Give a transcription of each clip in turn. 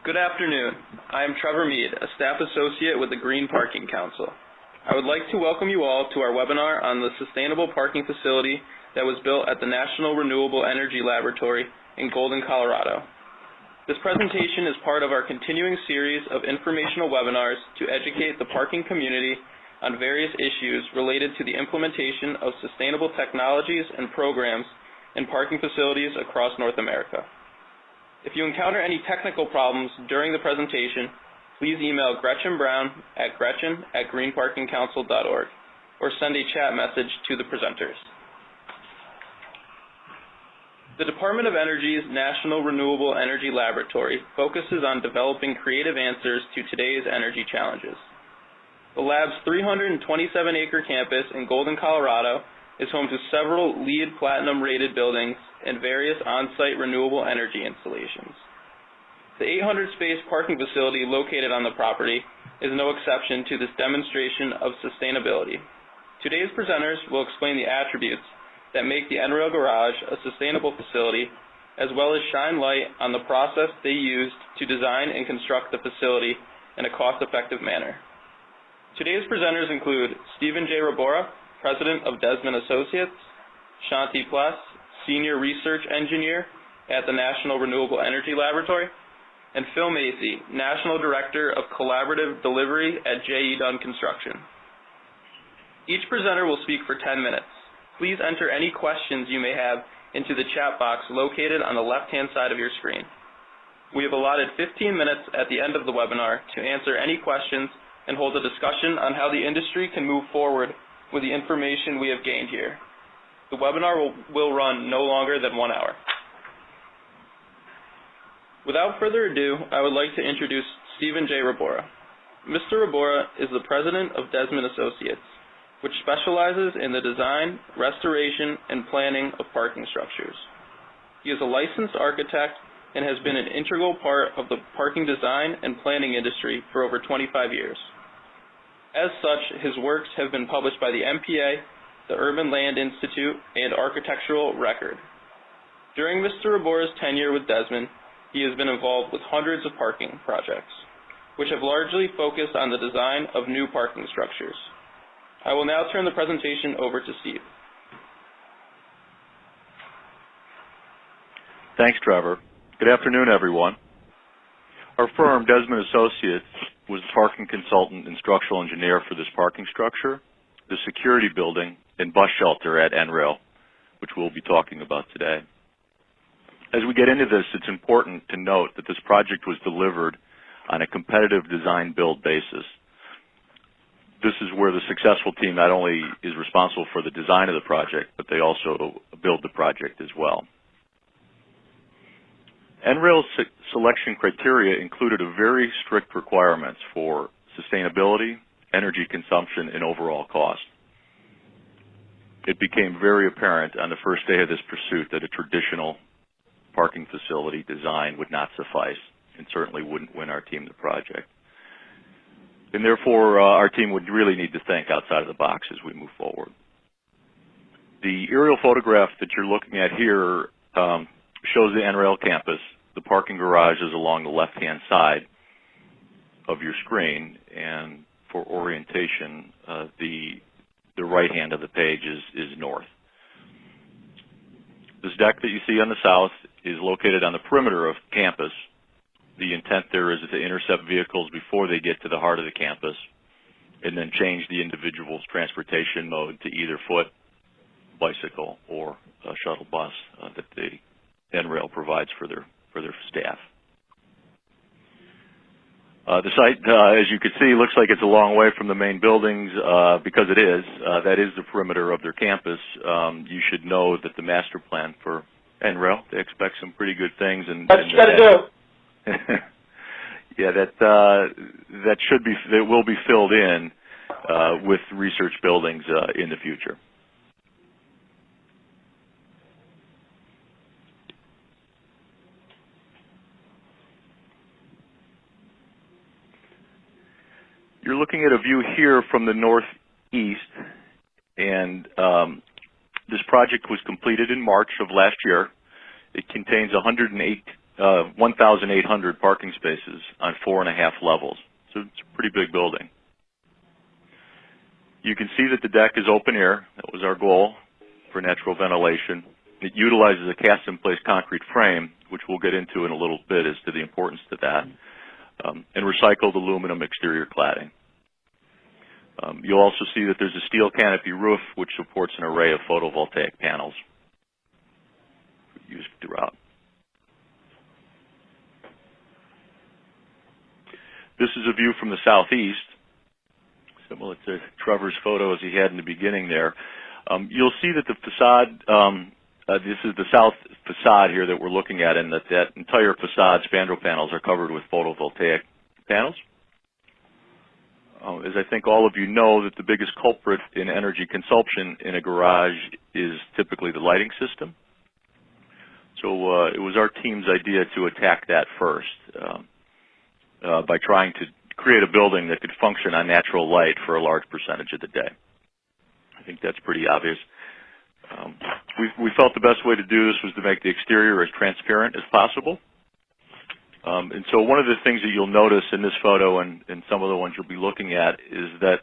Good afternoon. I am Trevor Mead, a staff associate with the Green Parking Council. I would like to welcome you all to our webinar on the sustainable parking facility that was built at the National Renewable Energy Laboratory in Golden, Colorado. This presentation is part of our continuing series of informational webinars to educate the parking community on various issues related to the implementation of sustainable technologies and programs in parking facilities across North America. If you encounter any technical problems during the presentation, please email Gretchen Brown at gretchen@greenparkingcouncil.org or send a chat message to the presenters. The Department of Energy's National Renewable Energy Laboratory focuses on developing creative answers to today's energy challenges. The lab's 327-acre campus in Golden, Colorado is home to several LEED Platinum-rated buildings and various on-site renewable energy installations. The 800-space parking facility located on the property is no exception to this demonstration of sustainability. Today's presenters will explain the attributes that make the NREL Garage a sustainable facility, as well as shine light on the process they used to design and construct the facility in a cost-effective manner. Today's presenters include Stephen J. Rebora, President of Desman Associates, Shanti Pless, Senior Research Engineer at the National Renewable Energy Laboratory, and Phil Macey, National Director of Collaborative Delivery at J.E. Dunn Construction. Each presenter will speak for 10 minutes. Please enter any questions you may have into the chat box located on the left-hand side of your screen. We have allotted 15 minutes at the end of the webinar to answer any questions and hold a discussion on how the industry can move forward with the information we have gained here. The webinar will run no longer than 1 hour. Without further ado, I would like to introduce Stephen J. Rebora. Mr. Rebora is the President of Desman Associates, which specializes in the design, restoration, and planning of parking structures. He is a licensed architect and has been an integral part of the parking design and planning industry for over 25 years. As such, his works have been published by the MPA, the Urban Land Institute, and Architectural Record. During Mr. Rebora's tenure with Desman, he has been involved with hundreds of parking projects, which have largely focused on the design of new parking structures. I will now turn the presentation over to Steve. Thanks, Trevor. Good afternoon, everyone. Our firm, Desman Associates, was the parking consultant and structural engineer for this parking structure, the security building, and bus shelter at NREL, which we'll be talking about today. As we get into this, it's important to note that this project was delivered on a competitive design-build basis. This is where the successful team not only is responsible for the design of the project, but they also build the project as well. NREL's selection criteria included a very strict requirements for sustainability, energy consumption, and overall cost. It became very apparent on the first day of this pursuit that a traditional parking facility design would not suffice and certainly wouldn't win our team the project. And therefore, our team would really need to think outside of the box as we move forward. The aerial photograph that you're looking at here shows the NREL campus. The parking garage is along the left-hand side of your screen, and for orientation, the right hand of the page is north. This deck that you see on the south is located on the perimeter of campus. The intent there is to intercept vehicles before they get to the heart of the campus and then change the individual's transportation mode to either foot, bicycle, or a shuttle bus that the NREL provides for their staff. The site, as you can see, looks like it's a long way from the main buildings because it is. That is the perimeter of their campus. You should know that the master plan for NREL, they expect some pretty good things. What you got to do? Yeah, that will be filled in with research buildings in the future. You're looking at a view here from the northeast, and this project was completed in March of last year. It contains 108 1,800 parking spaces on 4.5 levels. So it's a pretty big building. You can see that the deck is open air. That was our goal for natural ventilation. It utilizes a cast-in-place concrete frame, which we'll get into in a little bit as to the importance to that, and recycled aluminum exterior cladding. You'll also see that there's a steel canopy roof, which supports an array of photovoltaic panels used throughout. This is a view from the southeast, similar to Trevor's photo as he had in the beginning there. You'll see that the facade, this is the south facade here that we're looking at, and that entire facade spandrel panels are covered with photovoltaic panels. As I think all of you know, that the biggest culprit in energy consumption in a garage is typically the lighting system. So it was our team's idea to attack that first by trying to create a building that could function on natural light for a large percentage of the day. I think that's pretty obvious. We felt the best way to do this was to make the exterior as transparent as possible. And so one of the things that you'll notice in this photo and some of the ones you'll be looking at is that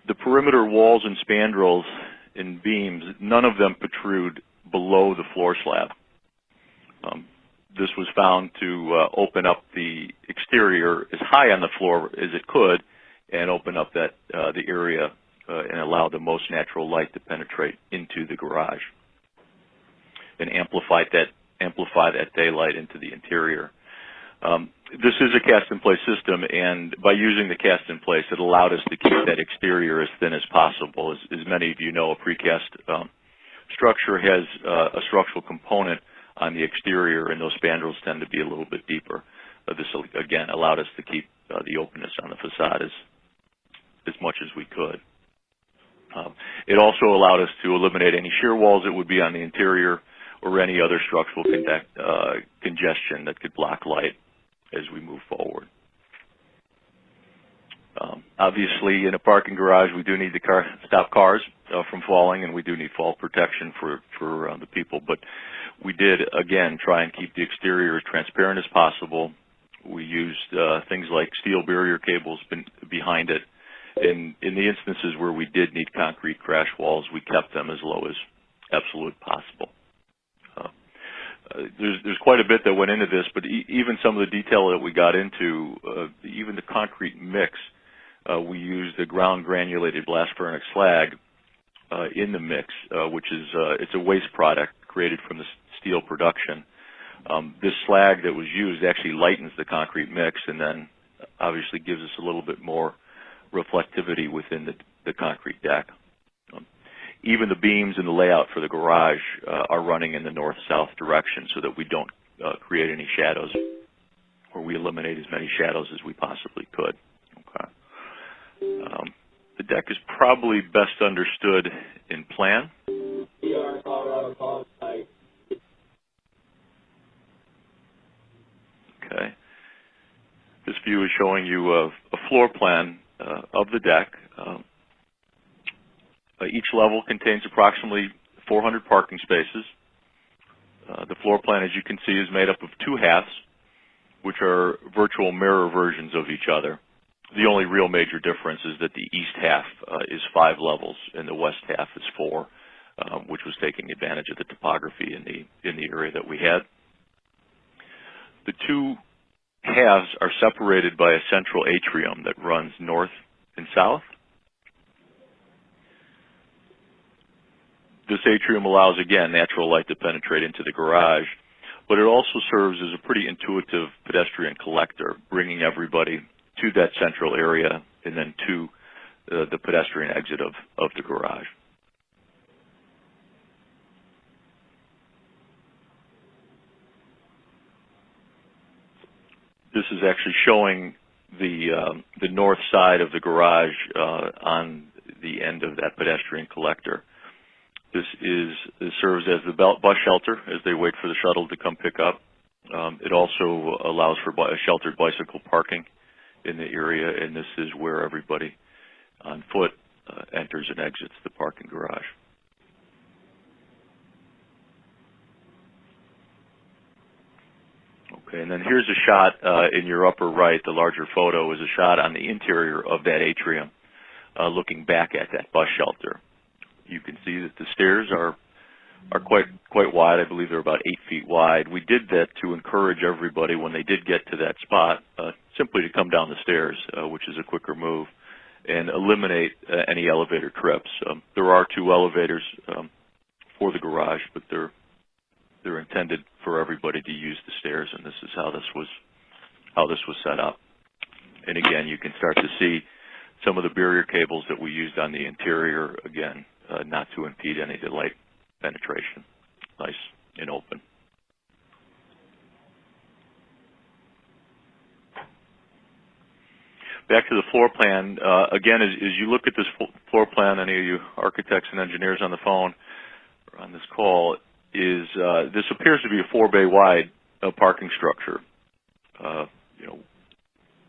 the perimeter walls and spandrels and beams, none of them protrude below the floor slab. This was found to open up the exterior as high on the floor as it could and open up that the area and allow the most natural light to penetrate into the garage and amplify that daylight into the interior. This is a cast-in-place system, and by using the cast-in-place, it allowed us to keep that exterior as thin as possible. As many of you know, a precast structure has a structural component on the exterior, and those spandrels tend to be a little bit deeper. This, again, allowed us to keep the openness on the facade as much as we could. It also allowed us to eliminate any shear walls that would be on the interior or any other structural congestion that could block light as we move forward. Obviously, in a parking garage, we do need to stop cars from falling, and we do need fall protection for the people. But we did, again, try and keep the exterior as transparent as possible. We used things like steel barrier cables behind it. In the instances where we did need concrete crash walls, we kept them as low as absolute possible. There's quite a bit that went into this, but even some of the detail that we got into, even the concrete mix, we used the ground granulated blast furnace slag in the mix, which is it's a waste product created from the steel production. This slag that was used actually lightens the concrete mix and then obviously gives us a little bit more reflectivity within the concrete deck. Even the beams and the layout for the garage are running in the north-south direction so that we don't create any shadows, or we eliminate as many shadows as we possibly could. Okay. The deck is probably best understood in plan. Okay. This view is showing you a floor plan of the deck. Each level contains approximately 400 parking spaces. The floor plan, as you can see, is made up of two halves, which are virtual mirror versions of each other. The only real major difference is that the east half is 5 levels and the west half is 4, which was taking advantage of the topography in the area that we had. The two halves are separated by a central atrium that runs north and south. This atrium allows, again, natural light to penetrate into the garage, but it also serves as a pretty intuitive pedestrian collector, bringing everybody to that central area and then to the pedestrian exit of the garage. This is actually showing the north side of the garage on the end of that pedestrian collector. This serves as the bus shelter as they wait for the shuttle to come pick up. It also allows for sheltered bicycle parking in the area, and this is where everybody on foot enters and exits the parking garage. And then here's a shot in your upper right. The larger photo is a shot on the interior of that atrium, looking back at that bus shelter. You can see that the stairs are quite wide. I believe they're about 8 feet wide. We did that to encourage everybody when they did get to that spot simply to come down the stairs, which is a quicker move, and eliminate any elevator trips. There are 2 elevators for the garage, but they're intended for everybody to use the stairs, and this is how this was set up. And again, you can start to see some of the barrier cables that we used on the interior, again, not to impede any light penetration. Nice and open. Back to the floor plan. Again, as you look at this floor plan, any of you architects and engineers on the phone or on this call, this appears to be a 4-bay wide parking structure,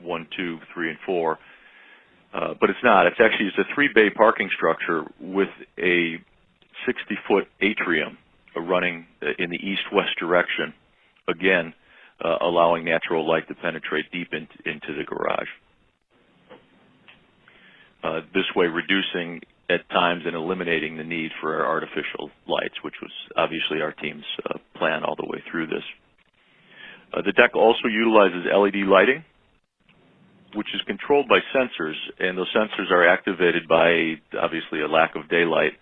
1, 2, 3, and 4, but it's not. It's a 3-bay parking structure with a 60-foot atrium running in the east-west direction, again, allowing natural light to penetrate deep into the garage. This way reducing at times and eliminating the need for artificial lights, which was obviously our team's plan all the way through this. The deck also utilizes LED lighting, which is controlled by sensors, and those sensors are activated by obviously a lack of daylight,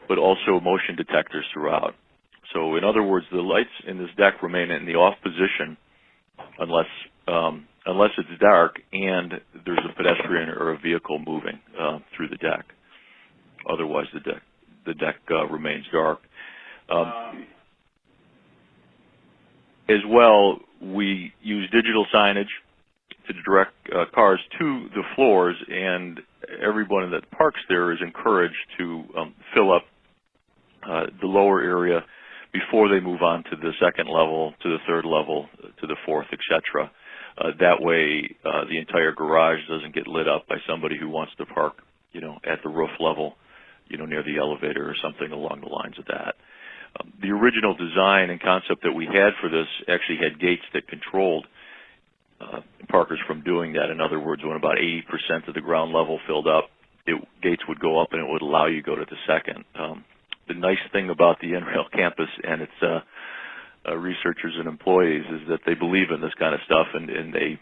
but also motion detectors throughout. So in other words, the lights in this deck remain in the off position unless it's dark and there's a pedestrian or a vehicle moving through the deck. Otherwise, the deck remains dark. As well, we use digital signage to direct cars to the floors, and everyone that parks there is encouraged to fill up the lower area before they move on to the second level, to the third level, to the fourth, etc. That way, the entire garage doesn't get lit up by somebody who wants to park, at the roof level, near the elevator or something along the lines of that. The original design and concept that we had for this actually had gates that controlled parkers from doing that. In other words, when about 80% of the ground level filled up, gates would go up and it would allow you to go to the second. The nice thing about the NREL campus and its researchers and employees is that they believe in this kind of stuff, and they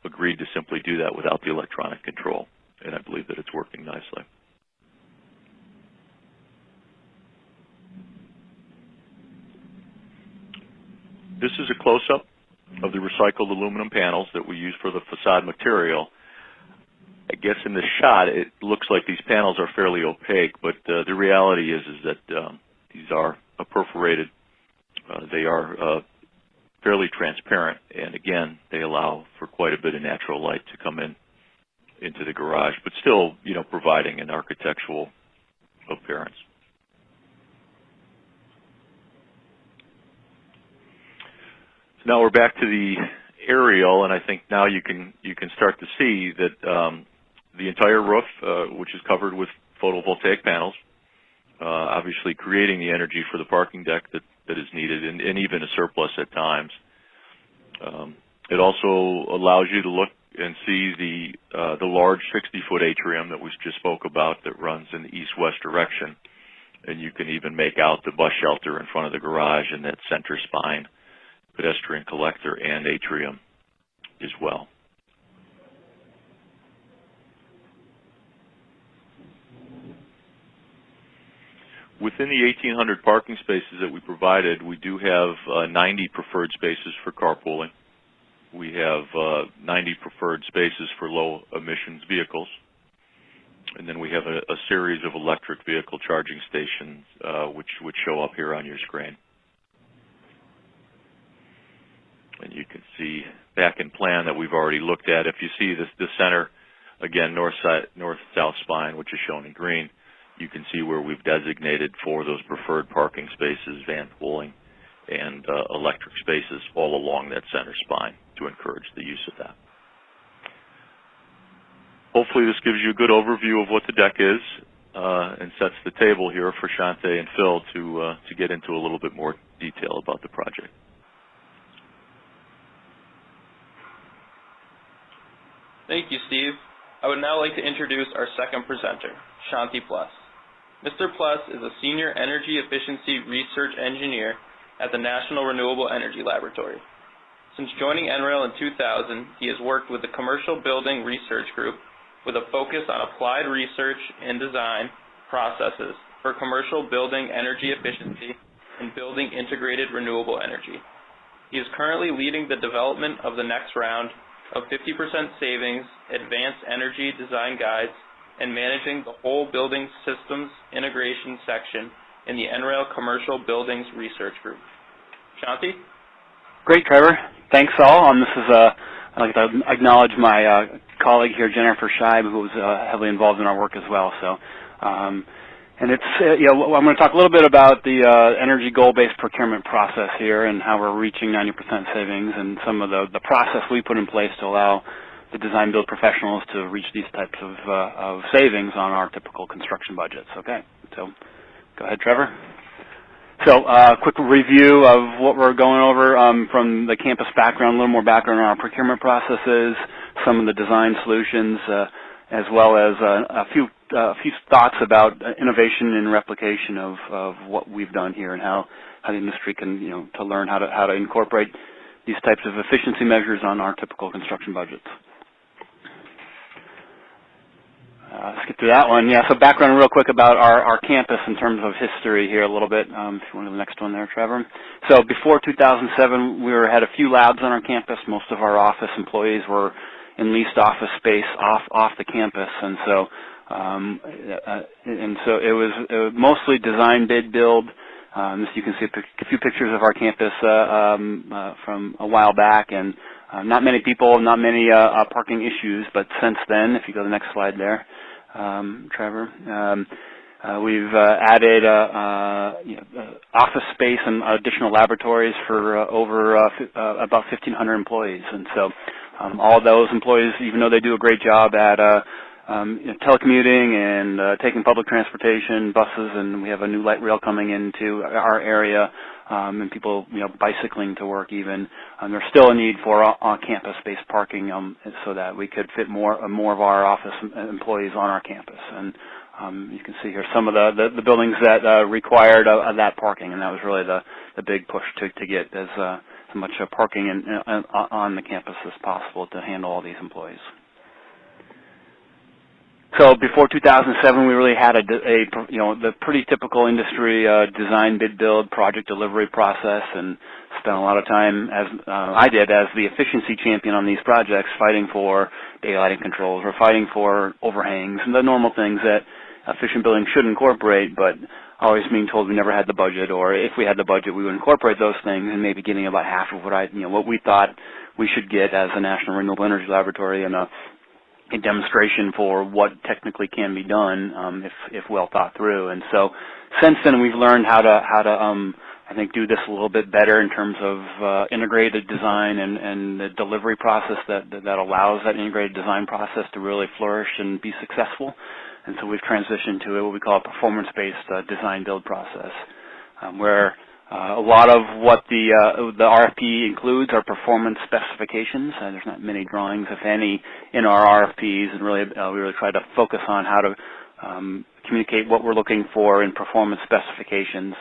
agreed to simply do that without the electronic control, and I believe that it's working nicely. This is a close-up of the recycled aluminum panels that we use for the facade material. I guess in the shot it looks like these panels are fairly opaque, but the reality is that these are perforated. They are fairly transparent, and again, they allow for quite a bit of natural light to come into the garage, but still, providing an architectural appearance. So now we're back to the aerial, and I think now you can start to see that the entire roof, which is covered with photovoltaic panels, obviously creating the energy for the parking deck that is needed, and even a surplus at times. It also allows you to look and see the large 60-foot atrium that we just spoke about that runs in the east-west direction, and you can even make out the bus shelter in front of the garage and that center spine, pedestrian collector, and atrium as well. Within the 1,800 parking spaces that we provided, we do have 90 preferred spaces for carpooling. We have 90 preferred spaces for low emissions vehicles. And then we have a series of electric vehicle charging stations, which show up here on your screen. And you can see back in plan that we've already looked at. If you see the center, again, north-south spine, which is shown in green, you can see where we've designated for those preferred parking spaces, van pooling, and electric spaces all along that center spine to encourage the use of that. Hopefully this gives you a good overview of what the deck is and sets the table here for Shanti and Phil to get into a little bit more detail about the project. Thank you, Steve. I would now like to introduce our second presenter, Shanti Pless. Mr. Pless is a Senior Energy Efficiency Research Engineer at the National Renewable Energy Laboratory. Since joining NREL in 2000, he has worked with the Commercial Building Research Group with a focus on applied research and design processes for commercial building energy efficiency and building integrated renewable energy. He is currently leading the development of the next round of 50% savings advanced energy design guides and managing the whole building systems integration section in the NREL Commercial Buildings Research Group. Shanti? Great, Trevor. Thanks all. I'd like to acknowledge my colleague here, Jennifer Scheib, who was heavily involved in our work as well. And it's, I'm going to talk a little bit about the energy goal-based procurement process here and how we're reaching 90% savings and some of the process we put in place to allow the design build professionals to reach these types of savings on our typical construction budgets. Okay, so go ahead, Trevor. So quick review of what we're going over from the campus background, a little more background on our procurement processes, some of the design solutions, as well as a few thoughts about innovation and replication of what we've done here and how the industry can, to learn how to incorporate these types of efficiency measures on our typical construction budgets. Let's get through that one. Yeah, so background real quick about our campus in terms of history here a little bit. If you want to the next one there, Trevor. So before 2007, we had a few labs on our campus. Most of our office employees were in leased office space off the campus, and so it was mostly design, bid, build. So you can see a few pictures of our campus from a while back, and not many people, not many parking issues. But since then, if you go to the next slide there, Trevor, we've added office space and additional laboratories for over about 1,500 employees, and so all those employees, even though they do a great job at telecommuting and taking public transportation, buses, and we have a new light rail coming into our area, and people, bicycling to work even. There's still a need for on-campus-based parking so that we could fit more of our office employees on our campus. And you can see here some of the buildings that required that parking, and that was really the big push to get as much parking on the campus as possible to handle all these employees. So before 2007, we really had the pretty typical industry design, bid, build, project delivery process, and spent a lot of time, as I did, as the efficiency champion on these projects, fighting for daylighting controls or fighting for overhangs and the normal things that efficient building should incorporate, but always being told we never had the budget, or if we had the budget, we would incorporate those things, and maybe getting about half of what we thought we should get as a National Renewable Energy Laboratory and a demonstration for what technically can be done if well thought through. And so since then we've learned how to I think do this a little bit better in terms of integrated design and the delivery process that allows that integrated design process to really flourish and be successful. And so we've transitioned to what we call a performance-based design build process, where a lot of what the RFP includes are performance specifications. There's not many drawings, if any, in our RFPs, and really we really try to focus on how to communicate what we're looking for in performance specifications.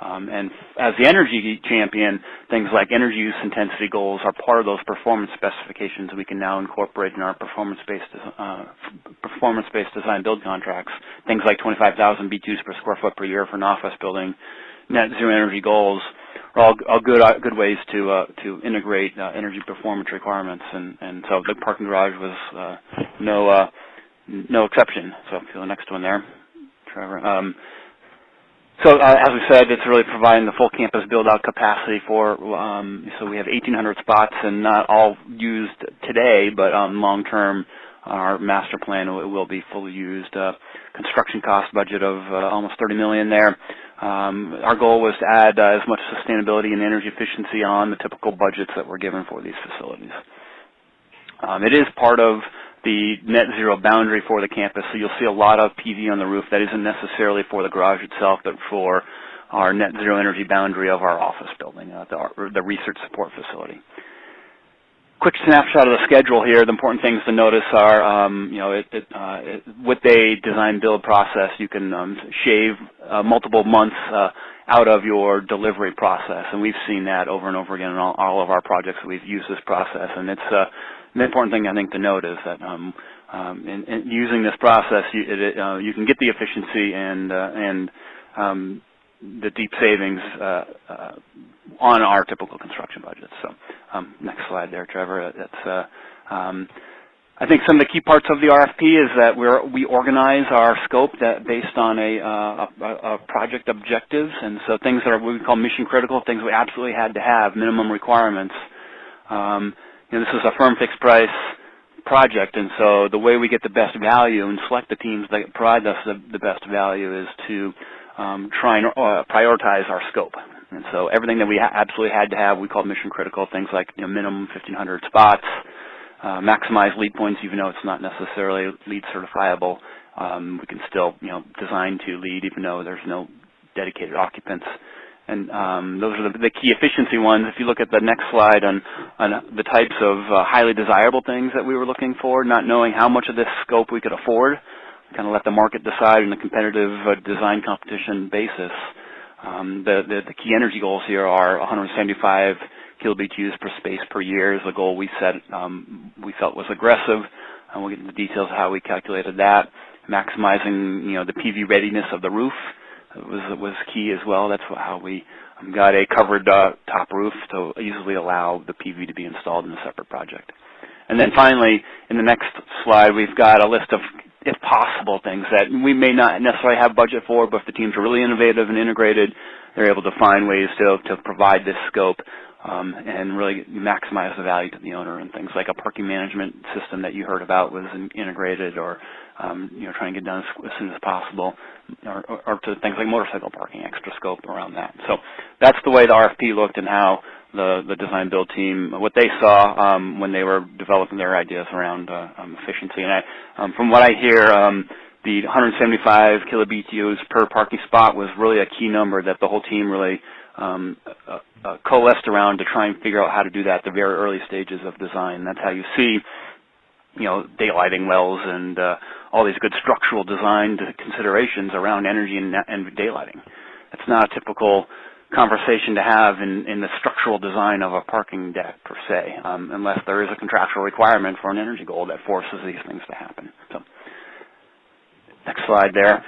And as the energy champion, things like energy use intensity goals are part of those performance specifications we can now incorporate in our performance-based design build contracts. Things like 25,000 BTUs per square foot per year for an office building, net zero energy goals are all good ways to integrate energy performance requirements, and so the parking garage was no exception. So for the next one there, Trevor. So as we said, it's really providing the full campus build-out capacity for, so we have 1,800 spots and not all used today, but long-term our master plan will be fully used. Construction cost budget of almost $30 million there. Our goal was to add as much sustainability and energy efficiency on the typical budgets that we're given for these facilities. It is part of the net zero boundary for the campus, so you'll see a lot of PV on the roof. That isn't necessarily for the garage itself, but for our net zero energy boundary of our office building, the research support facility. quick snapshot of the schedule here. The important things to notice are, with a design-build process, you can shave multiple months out of your delivery process, and we've seen that over and over again in all of our projects. We've used this process, and it's the important thing I think to note is that in using this process, you can get the efficiency and the deep savings on our typical construction budgets. So next slide there, Trevor. That's I think some of the key parts of the RFP is that we organize our scope based on a project objectives, and so things that are what we call mission critical, things we absolutely had to have, minimum requirements. This is a firm fixed price project, and so the way we get the best value and select the teams that provide us the best value is to try and prioritize our scope. And so everything that we absolutely had to have, we call mission critical, things like minimum 1,500 spots, maximize lead points, even though it's not necessarily lead certifiable. We can still design to lead even though there's no dedicated occupants. And those are the key efficiency ones. If you look at the next slide on the types of highly desirable things that we were looking for, not knowing how much of this scope we could afford, kind of let the market decide on a competitive design competition basis. The key energy goals here are 175 kilobitu's per space per year is the goal we set. We felt was aggressive, and we'll get into the details of how we calculated that. Maximizing the PV readiness of the roof was key as well. That's how we got a covered top roof to easily allow the PV to be installed in a separate project. And then finally, in the next slide, we've got a list of, if possible, things that we may not necessarily have budget for, but if the teams are really innovative and integrated, they're able to find ways to provide this scope and really maximize the value to the owner. And things like a parking management system that you heard about was integrated, or trying to get done as soon as possible, or to things like motorcycle parking, extra scope around that. So that's the way the RFP looked and how the design build team, what they saw when they were developing their ideas around efficiency. And from what I hear, the 175 kiloBTUs per parking spot was really a key number that the whole team really coalesced around to try and figure out how to do that at the very early stages of design. That's how you see daylighting wells and all these good structural design considerations around energy and daylighting. It's not a typical conversation to have in the structural design of a parking deck per se, unless there is a contractual requirement for an energy goal that forces these things to happen. So, next slide there.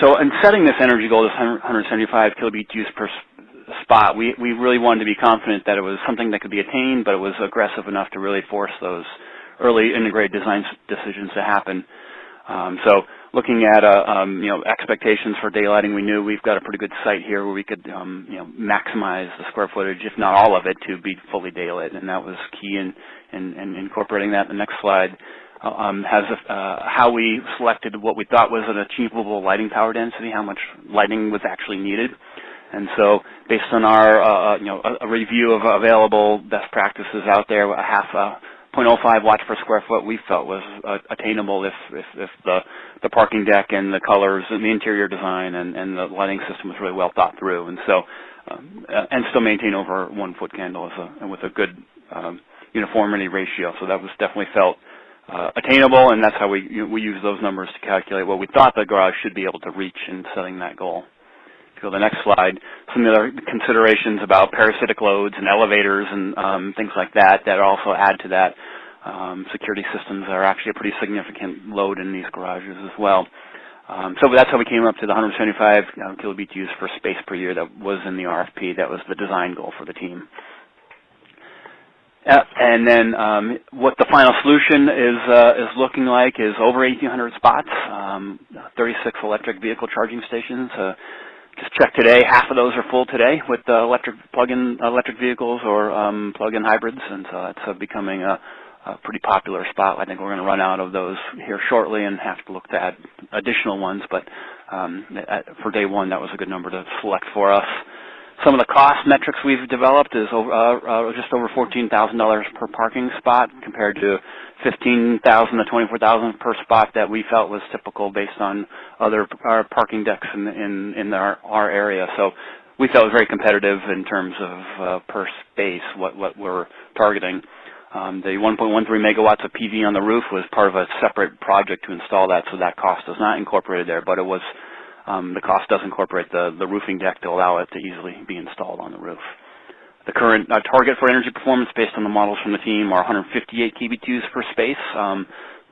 So in setting this energy goal, this 175 kilobitu's per spot, we really wanted to be confident that it was something that could be attained, but it was aggressive enough to really force those early integrated design decisions to happen. So looking at expectations for daylighting, we knew we've got a pretty good site here where we could maximize the square footage, if not all of it, to be fully daylit, and that was key in incorporating that. The next slide has how we selected what we thought was an achievable lighting power density, how much lighting was actually needed. And so based on our a review of available best practices out there, a 0.05 watts per square foot we felt was attainable if the parking deck and the colors and the interior design and the lighting system was really well thought through. And so and still maintain over 1 foot candle with a good uniformity ratio. So that was definitely felt attainable, and that's how we use those numbers to calculate what we thought the garage should be able to reach in setting that goal. Go to the next slide. Some other considerations about parasitic loads and elevators and things like that also add to that. Security systems are actually a pretty significant load in these garages as well. So that's how we came up to the 175 kilobitu's for space per year that was in the RFP. That was the design goal for the team. And then what the final solution is looking like is over 1,800 spots, 36 electric vehicle charging stations. Just checked today, half of those are full today with plug-in electric vehicles or plug-in hybrids, and so that's becoming a pretty popular spot. I think we're going to run out of those here shortly and have to look to add additional ones, but for day one, that was a good number to select for us. Some of the cost metrics we've developed is just over $14,000 per parking spot compared to $15,000 to $24,000 per spot that we felt was typical based on other parking decks in our area. So we felt it was very competitive in terms of per space what we're targeting. The 1.13 megawatts of PV on the roof was part of a separate project to install that, so that cost is not incorporated there, but it was the cost does incorporate the roofing deck to allow it to easily be installed on the roof. The current target for energy performance based on the models from the team are 158 kb2s per space,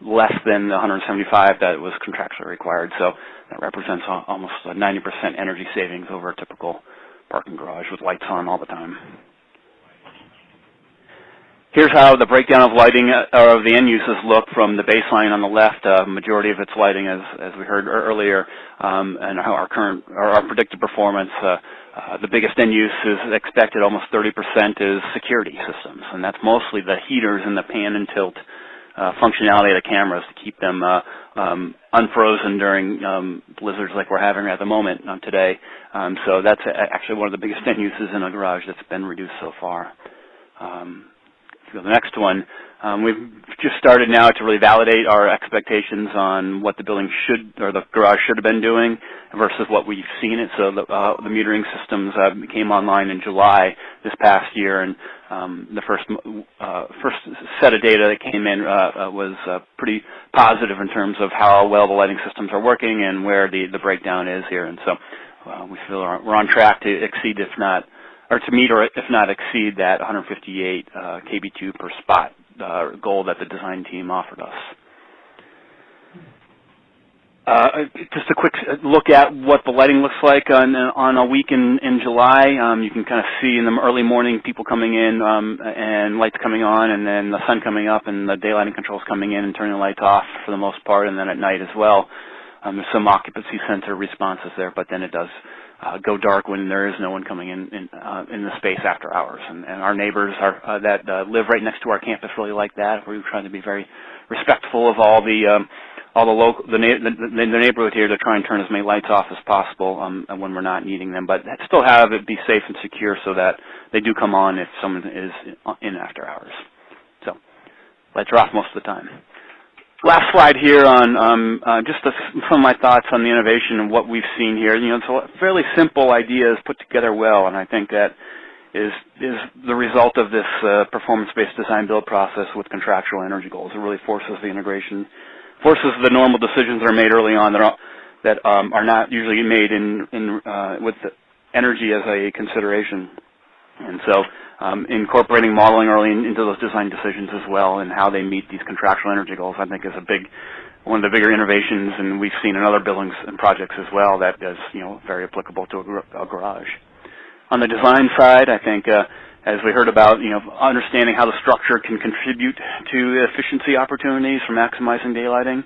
less than the 175 that was contractually required, so that represents almost a 90% energy savings over a typical parking garage with lights on all the time. Here's how the breakdown of lighting of the end uses look from the baseline on the left, majority of its lighting as we heard earlier, and how our predicted performance. The biggest end use is expected, almost 30%, is security systems, and that's mostly the heaters and the pan and tilt functionality of the cameras to keep them unfrozen during blizzards like we're having at the moment today. So that's actually one of the biggest end uses in a garage that's been reduced so far. The next one, we've just started now to really validate our expectations on what the building should, or the garage should have been doing versus what we've seen it. So the metering systems came online in July this past year, and the first set of data that came in was pretty positive in terms of how well the lighting systems are working and where the breakdown is here. And so we feel we're on track to exceed, if not, or to meet or if not exceed that 158 kb2 per spot goal that the design team offered us. Just a quick look at what the lighting looks like on a week in July. You can kind of see in the early morning people coming in and lights coming on, and then the sun coming up and the daylighting controls coming in and turning the lights off for the most part, and then at night as well. There's some occupancy sensor responses there, but then it does go dark when there is no one coming in the space after hours. And our neighbors that live right next to our campus really like that. We're trying to be very respectful of all the neighborhood here to try and turn as many lights off as possible when we're not needing them, but still have it be safe and secure so that they do come on if someone is in after hours. So lights are off most of the time. Last slide here on just some of my thoughts on the innovation and what we've seen here. You know, it's a fairly simple ideas put together well, and I think that is the result of this performance-based design build process with contractual energy goals. It really forces the integration, forces the normal decisions that are made early on that are not usually made with energy as a consideration. And so incorporating modeling early into those design decisions as well and how they meet these contractual energy goals, I think, is one of the bigger innovations, and we've seen in other buildings and projects as well that is, you know, very applicable to a garage. On the design side, I think, as we heard about, you know, understanding how the structure can contribute to efficiency opportunities for maximizing daylighting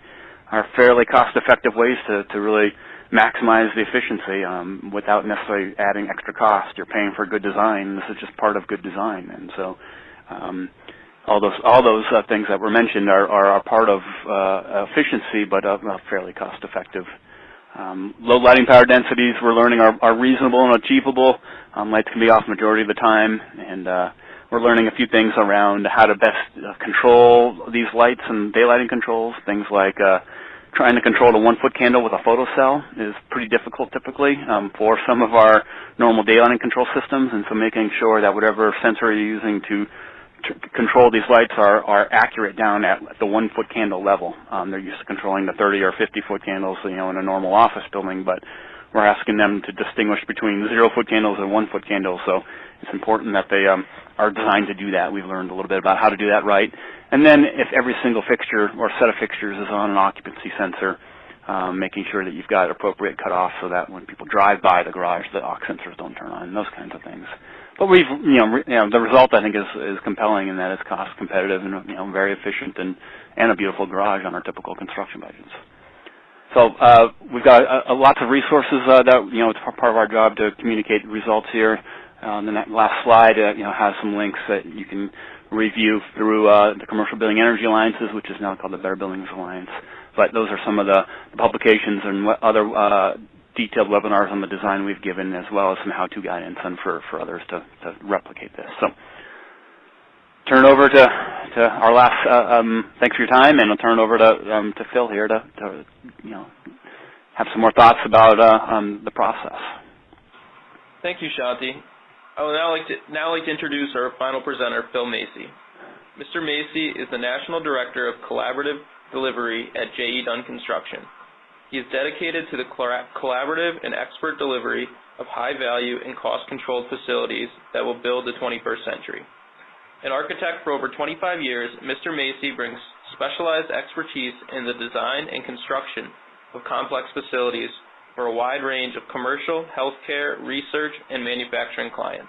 are fairly cost-effective ways to really maximize the efficiency without necessarily adding extra cost. You're paying for good design. This is just part of good design, and so all those things that were mentioned are part of efficiency, but fairly cost-effective. Low lighting power densities, we're learning, are reasonable and achievable. Lights can be off majority of the time, and we're learning a few things around how to best control these lights and daylighting controls. Things like trying to control a 1-foot candle with a photocell is pretty difficult typically for some of our normal daylighting control systems, and so making sure that whatever sensor you're using to control these lights are accurate down at the 1-foot candle level. They're used to controlling the 30 or 50-foot candles, you know, in a normal office building, but we're asking them to distinguish between 0-foot candles and 1-foot candles. So it's important that they are designed to do that. We've learned a little bit about how to do that right. And then if every single fixture or set of fixtures is on an occupancy sensor, making sure that you've got appropriate cutoff so that when people drive by the garage, the aux sensors don't turn on, those kinds of things. But we've, the result I think is compelling in that it's cost competitive and, you know, very efficient and a beautiful garage on our typical construction budgets. So we've got lots of resources that, you know, it's part of our job to communicate results here. The last slide, has some links that you can review through the Commercial Building Energy Alliances, which is now called the Better Buildings Alliance. But those are some of the publications and other detailed webinars on the design we've given, as well as some how-to guidance and for others to replicate this. So turn it over to our last, thanks for your time, and I'll turn it over to Phil here to have some more thoughts about the process. Thank you, Shanti. I would now like to introduce our final presenter, Phil Macey. Mr. Macey is the National Director of Collaborative Delivery at J.E. Dunn Construction. He is dedicated to the collaborative and expert delivery of high-value and cost-controlled facilities that will build the 21st century. An architect for over 25 years, Mr. Macey brings specialized expertise in the design and construction of complex facilities for a wide range of commercial, healthcare, research, and manufacturing clients.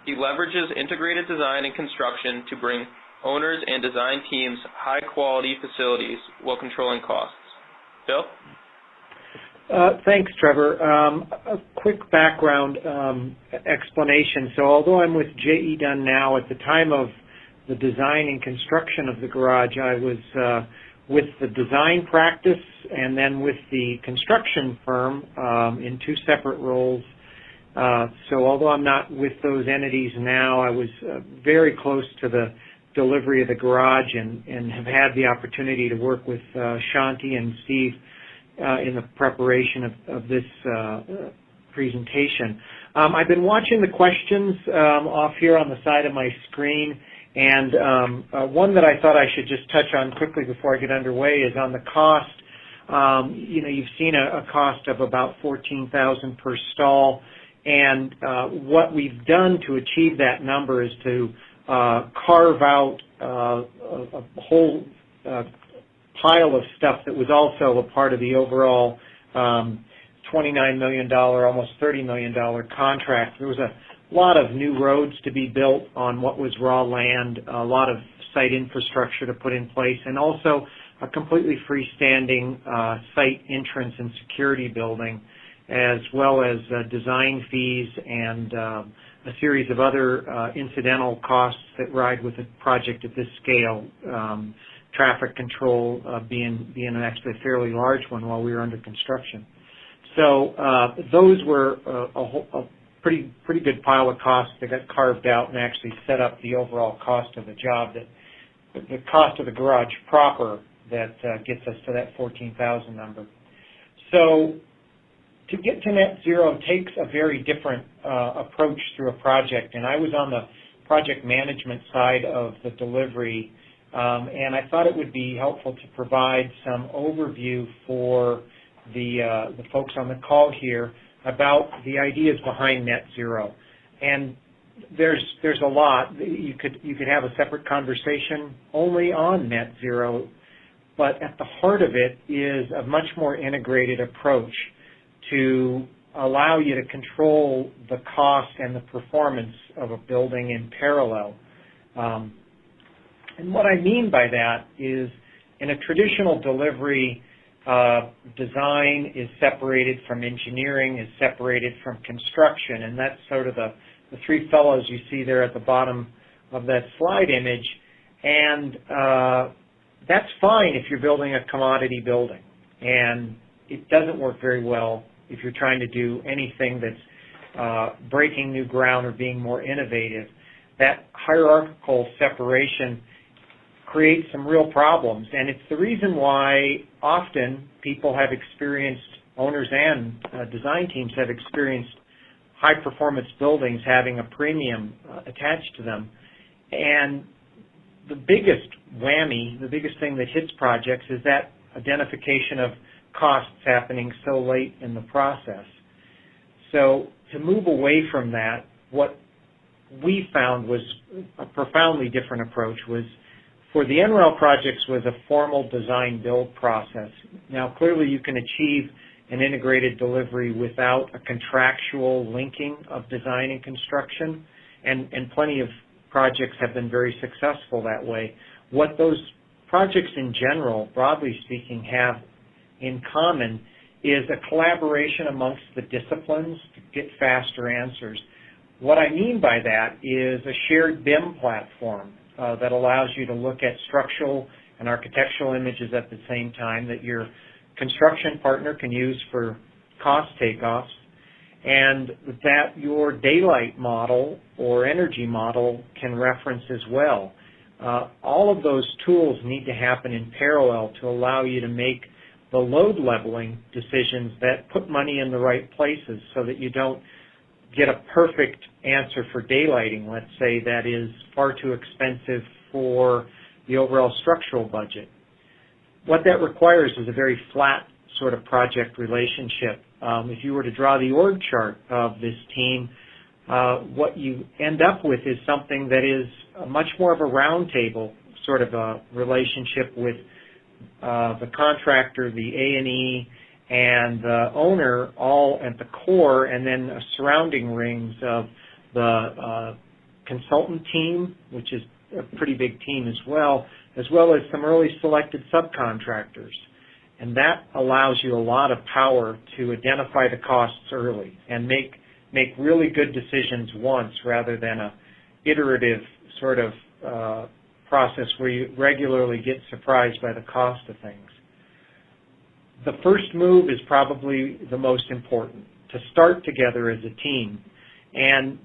He leverages integrated design and construction to bring owners and design teams high-quality facilities while controlling costs. Bill? Thanks, Trevor. A quick background explanation. So although I'm with J.E. Dunn now, at the time of the design and construction of the garage, I was with the design practice and then with the construction firm in two separate roles. So although I'm not with those entities now, I was very close to the delivery of the garage and have had the opportunity to work with Shanti and Steve in the preparation of this presentation. I've been watching the questions off here on the side of my screen, and one that I thought I should just touch on quickly before I get underway is on the cost. You've seen a cost of about $14,000 per stall, and what we've done to achieve that number is to carve out a whole pile of stuff that was also a part of the overall $29 million, almost $30 million contract. There was a lot of new roads to be built on what was raw land, a lot of site infrastructure to put in place, and also a completely freestanding site entrance and security building, as well as design fees and a series of other incidental costs that ride with a project at this scale. Traffic control being actually a fairly large one while we were under construction. So those were a pretty good pile of costs that got carved out and actually set up the overall cost of the job, that the cost of the garage proper that gets us to that $14,000 number. So to get to net zero takes a very different approach through a project, and I was on the project management side of the delivery, and I thought it would be helpful to provide some overview for the folks on the call here about the ideas behind net zero. And there's a lot. You could have a separate conversation only on net zero, but at the heart of it is a much more integrated approach to allow you to control the cost and the performance of a building in parallel. And what I mean by that is, in a traditional delivery, design is separated from engineering, is separated from construction, and that's sort of the three fellows you see there at the bottom of that slide image. And that's fine if you're building a commodity building, and it doesn't work very well if you're trying to do anything that's breaking new ground or being more innovative. That hierarchical separation creates some real problems, and it's the reason why often people have experienced, owners and design teams have experienced high-performance buildings having a premium attached to them. And the biggest whammy, the biggest thing that hits projects is that identification of costs happening so late in the process. So to move away from that, what we found was a profoundly different approach. Was for the NREL projects was a formal design build process. Now clearly you can achieve an integrated delivery without a contractual linking of design and construction, and plenty of projects have been very successful that way. What those projects in general, broadly speaking, have in common is a collaboration amongst the disciplines to get faster answers. What I mean by that is a shared BIM platform that allows you to look at structural and architectural images at the same time, that your construction partner can use for cost takeoffs, and that your daylight model or energy model can reference as well. All of those tools need to happen in parallel to allow you to make the load leveling decisions that put money in the right places, so that you don't get a perfect answer for daylighting, let's say, that is far too expensive for the overall structural budget. What that requires is a very flat sort of project relationship. If you were to draw the org chart of this team, what you end up with is something that is much more of a round table sort of a relationship with the contractor, the A&E, and the owner all at the core, and then surrounding rings of the consultant team, which is a pretty big team as well as some early selected subcontractors. And that allows you a lot of power to identify the costs early and make really good decisions once rather than a iterative sort of process where you regularly get surprised by the cost of things. The first move is probably the most important, to start together as a team. And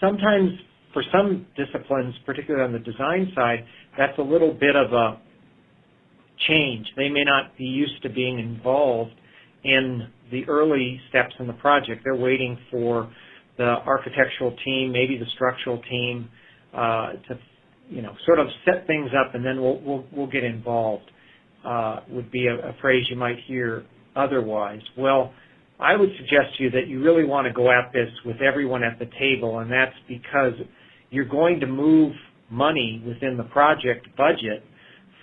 sometimes for some disciplines, particularly on the design side, that's a little bit of a change. They may not be used to being involved in the early steps in the project. They're waiting for the architectural team, maybe the structural team, to sort of set things up, and then we'll get involved. Would be a phrase you might hear otherwise. Well, I would suggest to you that you really want to go at this with everyone at the table, and that's because you're going to move money within the project budget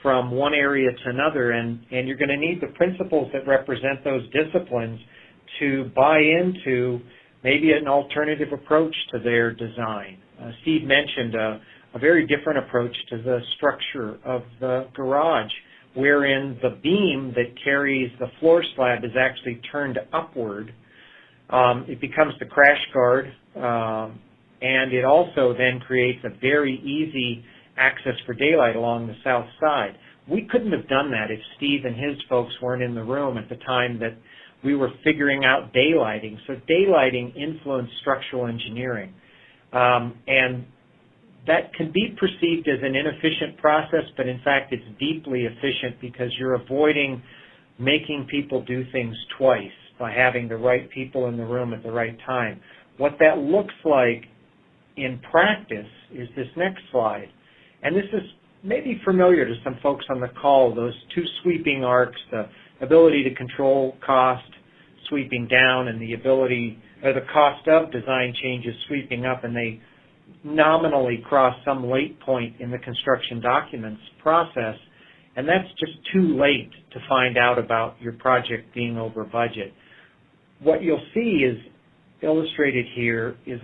from one area to another, and you're going to need the principals that represent those disciplines to buy into maybe an alternative approach to their design. Steve mentioned a very different approach to the structure of the garage, wherein the beam that carries the floor slab is actually turned upward. It becomes the crash guard, and it also then creates a very easy access for daylight along the south side. We couldn't have done that if Steve and his folks weren't in the room at the time that we were figuring out daylighting. So daylighting influenced structural engineering. And that can be perceived as an inefficient process, but in fact it's deeply efficient because you're avoiding making people do things twice by having the right people in the room at the right time. What that looks like in practice is this next slide. And this is maybe familiar to some folks on the call, those two sweeping arcs, the ability to control cost sweeping down and the ability, or the cost of design changes sweeping up, and they nominally cross some late point in the construction documents process, and that's just too late to find out about your project being over budget. What you'll see is illustrated here is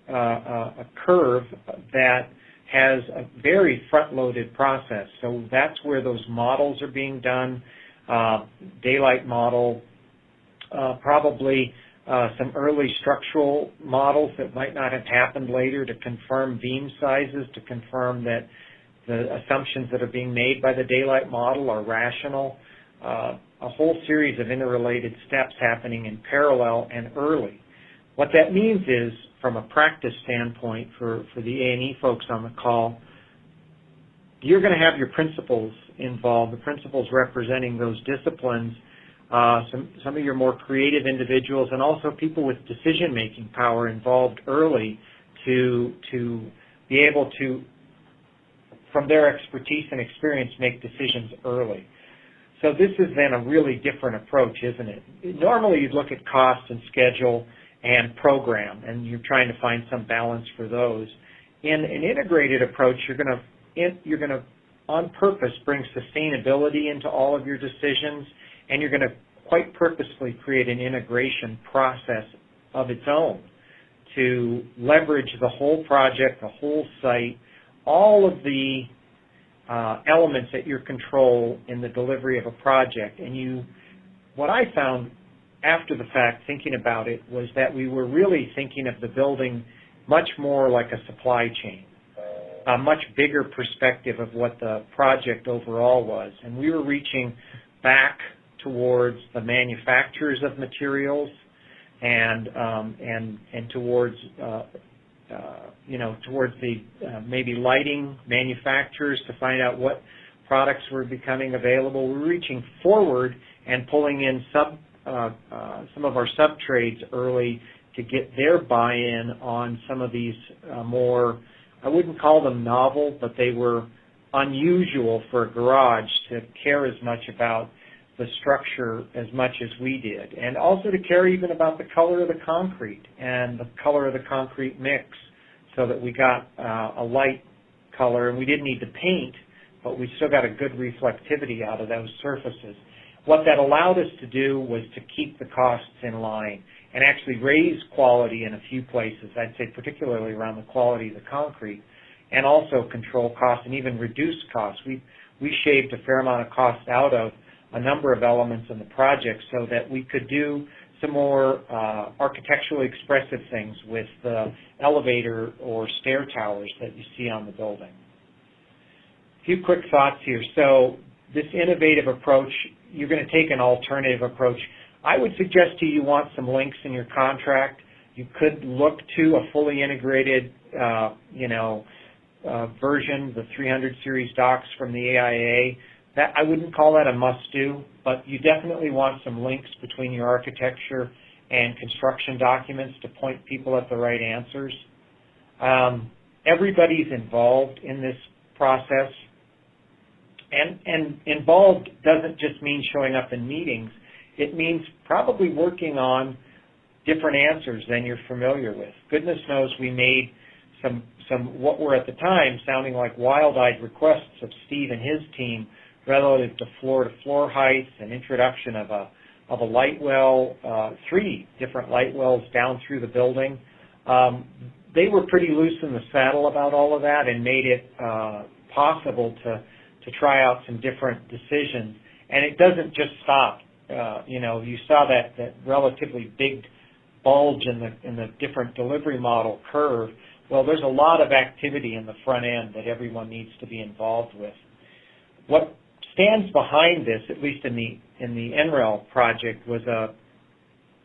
a curve that has a very front-loaded process. So that's where those models are being done, daylight model, probably some early structural models that might not have happened later to confirm beam sizes, to confirm that the assumptions that are being made by the daylight model are rational. A whole series of interrelated steps happening in parallel and early. What that means is, from a practice standpoint for the A&E folks on the call, you're going to have your principals involved, the principals representing those disciplines, some of your more creative individuals, and also people with decision-making power involved early to be able to, from their expertise and experience, make decisions early. So this is then a really different approach, isn't it? Normally you'd look at cost and schedule and program, and you're trying to find some balance for those. In an integrated approach, you're going to on purpose bring sustainability into all of your decisions, and you're going to quite purposefully create an integration process of its own to leverage the whole project, the whole site, all of the elements at your control in the delivery of a project. And what I found after the fact, thinking about it, was that we were really thinking of the building much more like a supply chain, a much bigger perspective of what the project overall was. And we were reaching back towards the manufacturers of materials and towards towards the maybe lighting manufacturers to find out what products were becoming available. We're reaching forward and pulling in some of our sub-trades early to get their buy-in on some of these more, I wouldn't call them novel, but they were unusual for a garage to care as much about the structure as much as we did, and also to care even about the color of the concrete and the color of the concrete mix, so that we got a light color, and we didn't need to paint, but we still got a good reflectivity out of those surfaces. What that allowed us to do was to keep the costs in line and actually raise quality in a few places, I'd say particularly around the quality of the concrete, and also control costs and even reduce costs. We shaved a fair amount of cost out of a number of elements in the project so that we could do some more architecturally expressive things with the elevator or stair towers that you see on the building. A few quick thoughts here. So this innovative approach, you're going to take an alternative approach. I would suggest to you want some links in your contract. You could look to a fully integrated version, the 300 series docs from the AIA. That, I wouldn't call that a must-do, but you definitely want some links between your architecture and construction documents to point people at the right answers. Everybody's involved in this process, and involved doesn't just mean showing up in meetings. It means probably working on different answers than you're familiar with. Goodness knows we made some what were at the time sounding like wild-eyed requests of Steve and his team relative to floor-to-floor heights and introduction of a light well, 3 different light wells down through the building. They were pretty loose in the saddle about all of that and made it possible to try out some different decisions. And it doesn't just stop. You saw that relatively big bulge in the different delivery model curve. Well, there's a lot of activity in the front end that everyone needs to be involved with. What stands behind this, at least in the NREL project, was a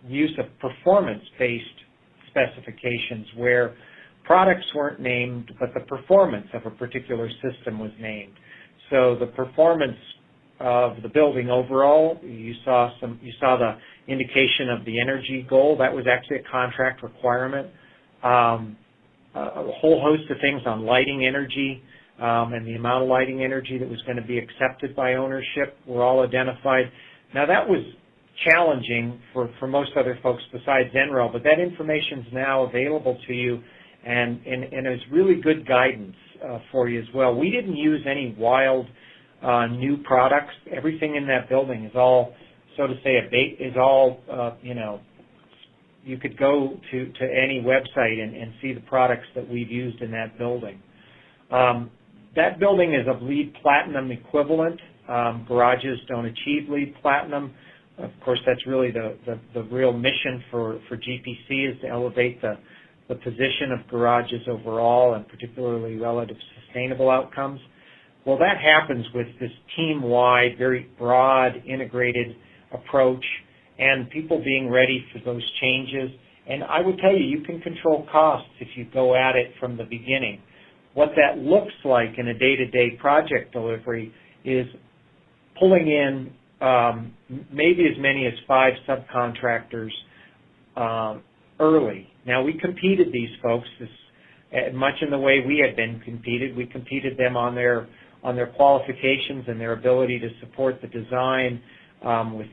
use of performance-based specifications where products weren't named, but the performance of a particular system was named. So the performance of the building overall, you saw the indication of the energy goal. That was actually a contract requirement. A whole host of things on lighting energy and the amount of lighting energy that was going to be accepted by ownership were all identified. Now that was challenging for most other folks besides NREL, but that information is now available to you and is really good guidance for you as well. We didn't use any wild new products. Everything in that building is all, so to say, you could go to any website and see the products that we've used in that building. That building is of LEED Platinum equivalent. Garages don't achieve LEED Platinum. Of course, that's really the real mission for GPC, is to elevate the position of garages overall, and particularly relative sustainable outcomes. Well, that happens with this team-wide, very broad, integrated approach, and people being ready for those changes. And I would tell you, you can control costs if you go at it from the beginning. What that looks like in a day-to-day project delivery is pulling in maybe as many as 5 subcontractors early. Now, we competed these folks much in the way we had been competed. We competed them on their qualifications and their ability to support the design with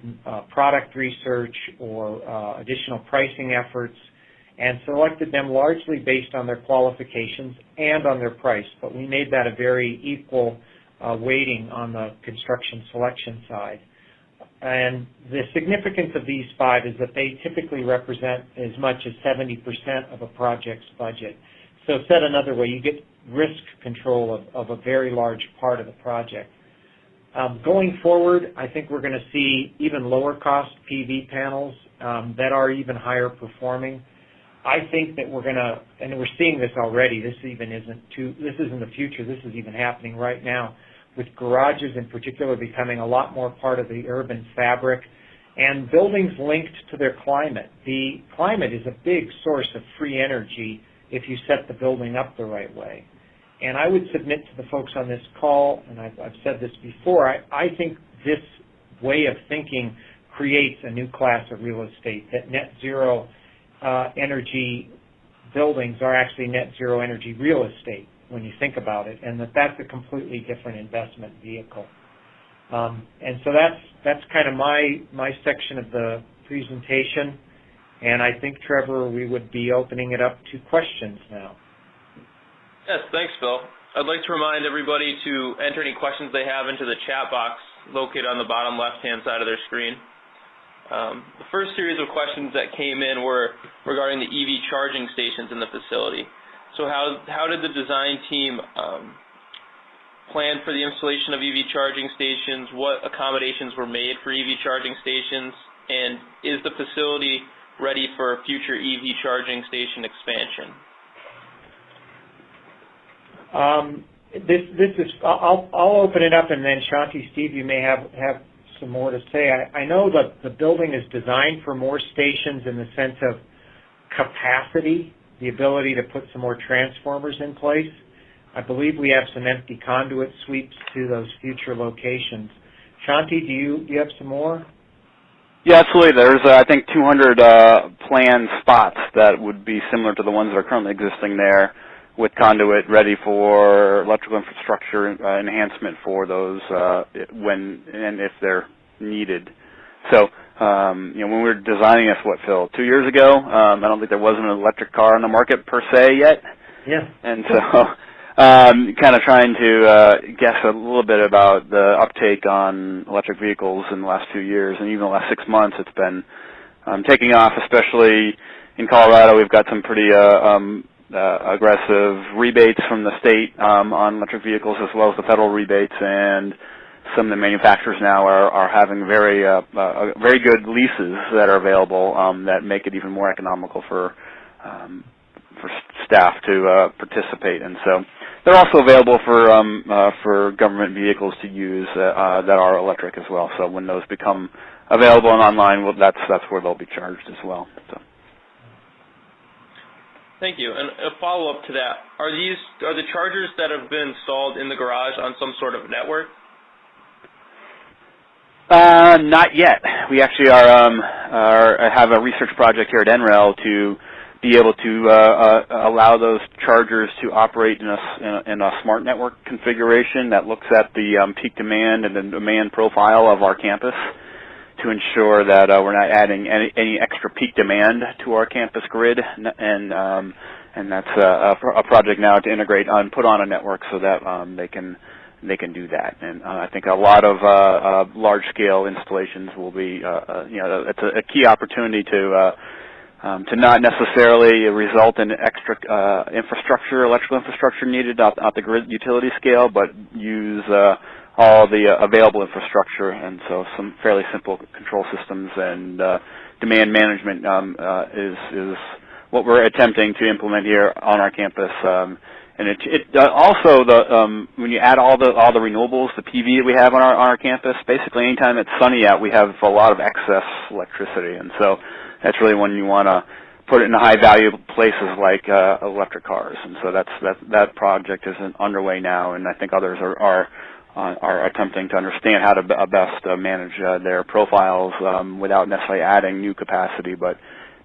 product research or additional pricing efforts, and selected them largely based on their qualifications and on their price. But we made that a very equal weighting on the construction selection side. And the significance of these 5 is that they typically represent as much as 70% of a project's budget. So said another way, you get risk control of a very large part of the project. Going forward, I think we're going to see even lower cost PV panels that are even higher performing. I think that we're going to, and we're seeing this already, this isn't the future, this is even happening right now, with garages in particular becoming a lot more part of the urban fabric, and buildings linked to their climate. The climate is a big source of free energy if you set the building up the right way. And I would submit to the folks on this call, and I've said this before, I think this way of thinking creates a new class of real estate, that net zero energy buildings are actually net zero energy real estate, when you think about it, and that's a completely different investment vehicle. And so that's kind of my section of the presentation, and I think, Trevor, we would be opening it up to questions now. Yes, thanks, Bill. I'd like to remind everybody to enter any questions they have into the chat box located on the bottom left-hand side of their screen. The first series of questions that came in were regarding the EV charging stations in the facility. So how did the design team plan for the installation of EV charging stations? What accommodations were made for EV charging stations? And is the facility ready for future EV charging station expansion? I'll open it up, and then Shanti, Steve, you may have some more to say. I know that the building is designed for more stations in the sense of capacity, the ability to put some more transformers in place. I believe we have some empty conduit sweeps to those future locations. Shanti, do you have some more? Yeah, absolutely. There's, I think, 200 planned spots that would be similar to the ones that are currently existing there, with conduit ready for electrical infrastructure enhancement for those when and if they're needed. So, when we were designing this, Phil, 2 years ago, I don't think there was an electric car on the market per se yet. Yeah. And so, kind of trying to guess a little bit about the uptake on electric vehicles in the last few years, and even the last 6 months, it's been taking off, especially in Colorado. We've got some pretty aggressive rebates from the state on electric vehicles, as well as the federal rebates, and some of the manufacturers now are having very good leases that are available that make it even more economical for staff to participate. And so they're also available for government vehicles to use that are electric as well. So when those become available and online, well, that's where they'll be charged as well. So. Thank you. And a follow-up to that, are the chargers that have been installed in the garage on some sort of network? Not yet. We actually have a research project here at NREL to be able to allow those chargers to operate in a smart network configuration that looks at the peak demand and the demand profile of our campus, to ensure that we're not adding any extra peak demand to our campus grid, and that's a project now to integrate and put on a network so that they can do that. And I think a lot of large-scale installations will be, it's a key opportunity to not necessarily result in extra electrical infrastructure needed at the grid utility scale, but use all the available infrastructure, and so some fairly simple control systems and demand management is what we're attempting to implement here on our campus. And it also when you add all the renewables, the PV that we have on our campus, basically anytime it's sunny out, we have a lot of excess electricity, and so that's really when you want to put it in high value places like electric cars. And so that project is underway now, and I think others are attempting to understand how to best manage their profiles without necessarily adding new capacity, but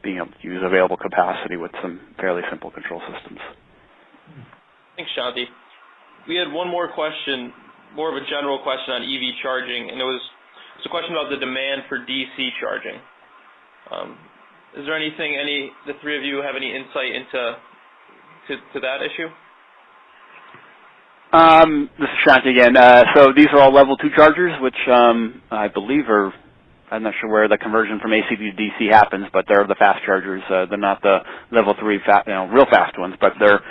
being able to use available capacity with some fairly simple control systems. Thanks, Shanti. We had one more question, more of a general question on EV charging, and it's a question about the demand for DC charging. Is there anything the three of you have any insight into that issue? This is Shanti again. So these are all level 2 chargers, which I believe I'm not sure where the conversion from AC to DC happens, but they're the fast chargers. They're not the level 3 real fast ones, but they're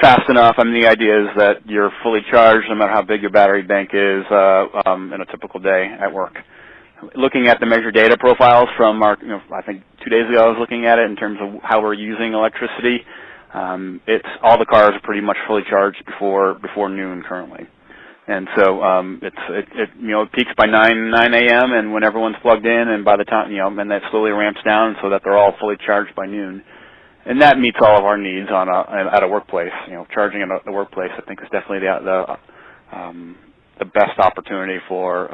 fast enough. I mean, the idea is that you're fully charged no matter how big your battery bank is in a typical day at work. Looking at the measured data profiles from our, I think 2 days ago I was looking at it in terms of how we're using electricity. It's all the cars are pretty much fully charged before noon currently, and so it peaks by 9 a.m. and when everyone's plugged in, and by the time and that slowly ramps down so that they're all fully charged by noon, and that meets all of our needs at a workplace. Charging at the workplace, I think, is definitely the best opportunity for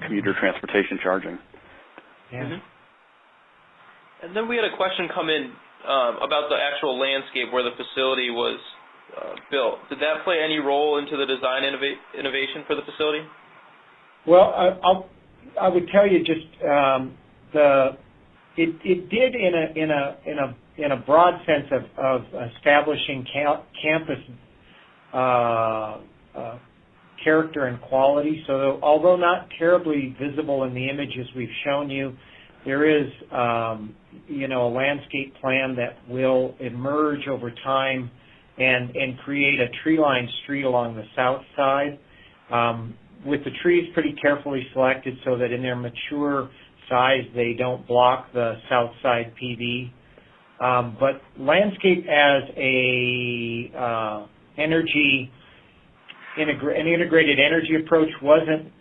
commuter transportation charging. Yeah. Mm-hmm. And then we had a question come in about the actual landscape where the facility was built. Did that play any role into the design innovation for the facility? Well, I would tell you just it did in a broad sense of establishing campus character and quality. So although not terribly visible in the images we've shown you, there is a landscape plan that will emerge over time and create a tree-lined street along the south side, with the trees pretty carefully selected so that in their mature size they don't block the south side PV. But landscape as an integrated energy approach wasn't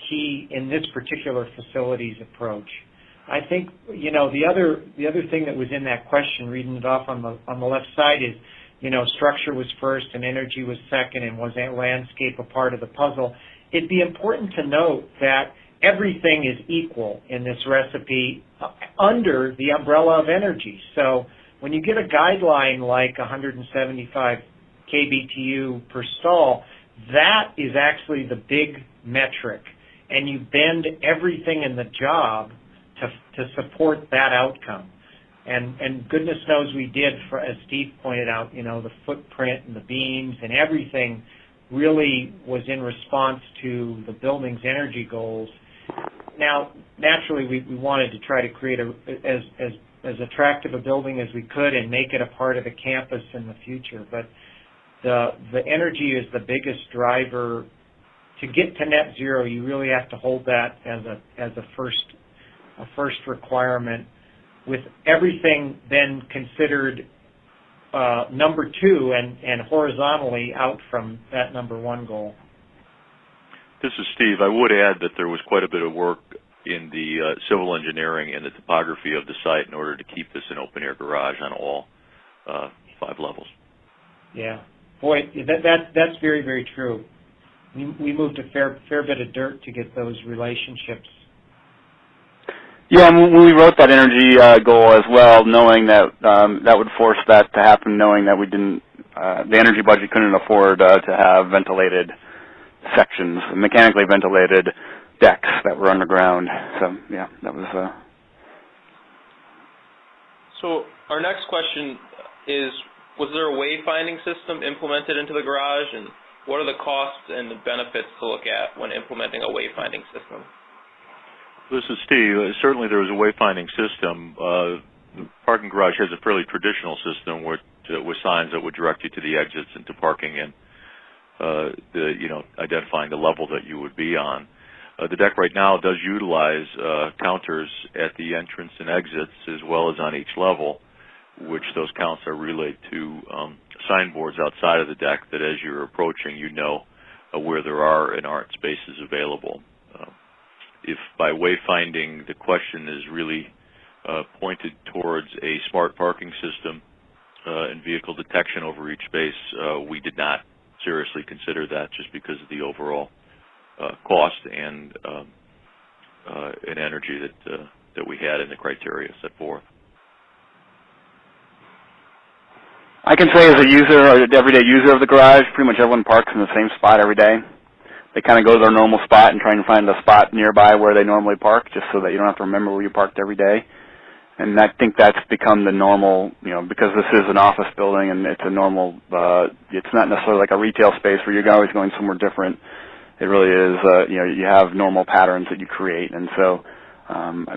key in this particular facility's approach. I think the other thing that was in that question, reading it off on the left side, is structure was first and energy was second, and was landscape a part of the puzzle? It'd be important to note that everything is equal in this recipe under the umbrella of energy. So when you get a guideline like 175 kBTU per stall, that is actually the big metric, and you bend everything in the job to support that outcome. And goodness knows we did, as Steve pointed out, the footprint and the beams and everything really was in response to the building's energy goals. Now, naturally, we wanted to try to create as attractive a building as we could and make it a part of the campus in the future. But the energy is the biggest driver. To get to net zero, you really have to hold that as a first requirement, with everything then considered number two and horizontally out from that number one goal. This is Steve. I would add that there was quite a bit of work in the civil engineering and the topography of the site in order to keep this an open-air garage on all 5 levels. Yeah. Boy, that's very, very true. We moved a fair bit of dirt to get those relationships. Yeah, and when we wrote that energy goal as well, knowing that that would force that to happen, knowing that we didn't, the energy budget couldn't afford to have ventilated sections, mechanically ventilated decks that were underground. So, yeah, that was... So our next question is, was there a wayfinding system implemented into the garage, and what are the costs and the benefits to look at when implementing a wayfinding system? This is Steve. Certainly there was a wayfinding system. The parking garage has a fairly traditional system with signs that would direct you to the exits and to parking and identifying the level that you would be on. The deck right now does utilize counters at the entrance and exits as well as on each level, which those counts are relayed to signboards outside of the deck that as you're approaching where there are and aren't spaces available. If by wayfinding the question is really pointed towards a smart parking system and vehicle detection over each space, we did not seriously consider that just because of the overall cost and energy that we had in the criteria set forth. I can say as a user, an everyday user of the garage, pretty much everyone parks in the same spot every day. They kind of go to their normal spot and try and find a spot nearby where they normally park, just so that you don't have to remember where you parked every day. And I think that's become the normal, because this is an office building and it's a normal, it's not necessarily like a retail space where you're always going somewhere different. It really is, you have normal patterns that you create. And so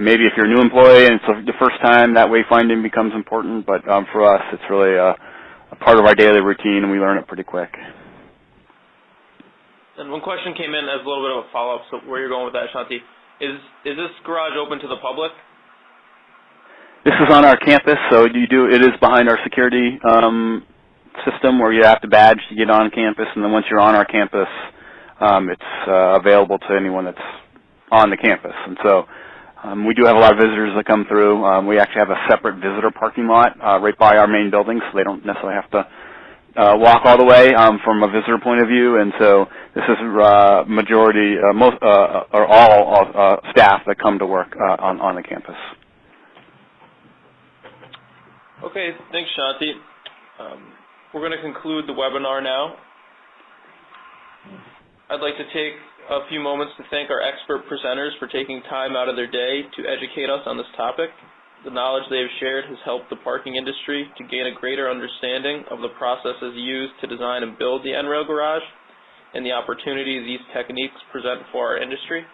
maybe if you're a new employee and it's the first time, that wayfinding becomes important. But for us, it's really a part of our daily routine, and we learn it pretty quick. And one question came in as a little bit of a follow-up, so where you're going with that, Shanti. Is this garage open to the public? This is on our campus, so it is behind our security system where you have to badge to get on campus, and then once you're on our campus, it's available to anyone that's on the campus. And so we do have a lot of visitors that come through. We actually have a separate visitor parking lot right by our main building, so they don't necessarily have to walk all the way from a visitor point of view. And so this is majority, most or all staff that come to work on the campus. Okay, thanks, Shanti. We're going to conclude the webinar now. I'd like to take a few moments to thank our expert presenters for taking time out of their day to educate us on this topic. The knowledge they have shared has helped the parking industry to gain a greater understanding of the processes used to design and build the NREL garage and the opportunity these techniques present for our industry.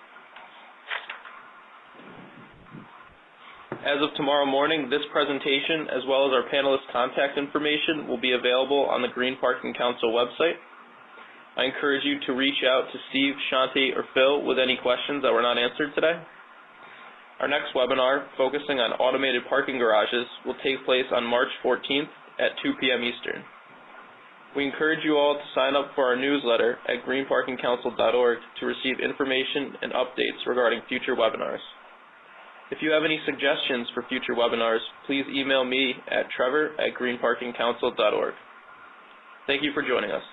As of tomorrow morning, this presentation, as well as our panelists' contact information, will be available on the Green Parking Council website. I encourage you to reach out to Steve, Shanti, or Phil with any questions that were not answered today. Our next webinar, focusing on automated parking garages, will take place on March 14th at 2 p.m. Eastern. We encourage you all to sign up for our newsletter at greenparkingcouncil.org to receive information and updates regarding future webinars. If you have any suggestions for future webinars, please email me at trevor@greenparkingcouncil.org. Thank you for joining us.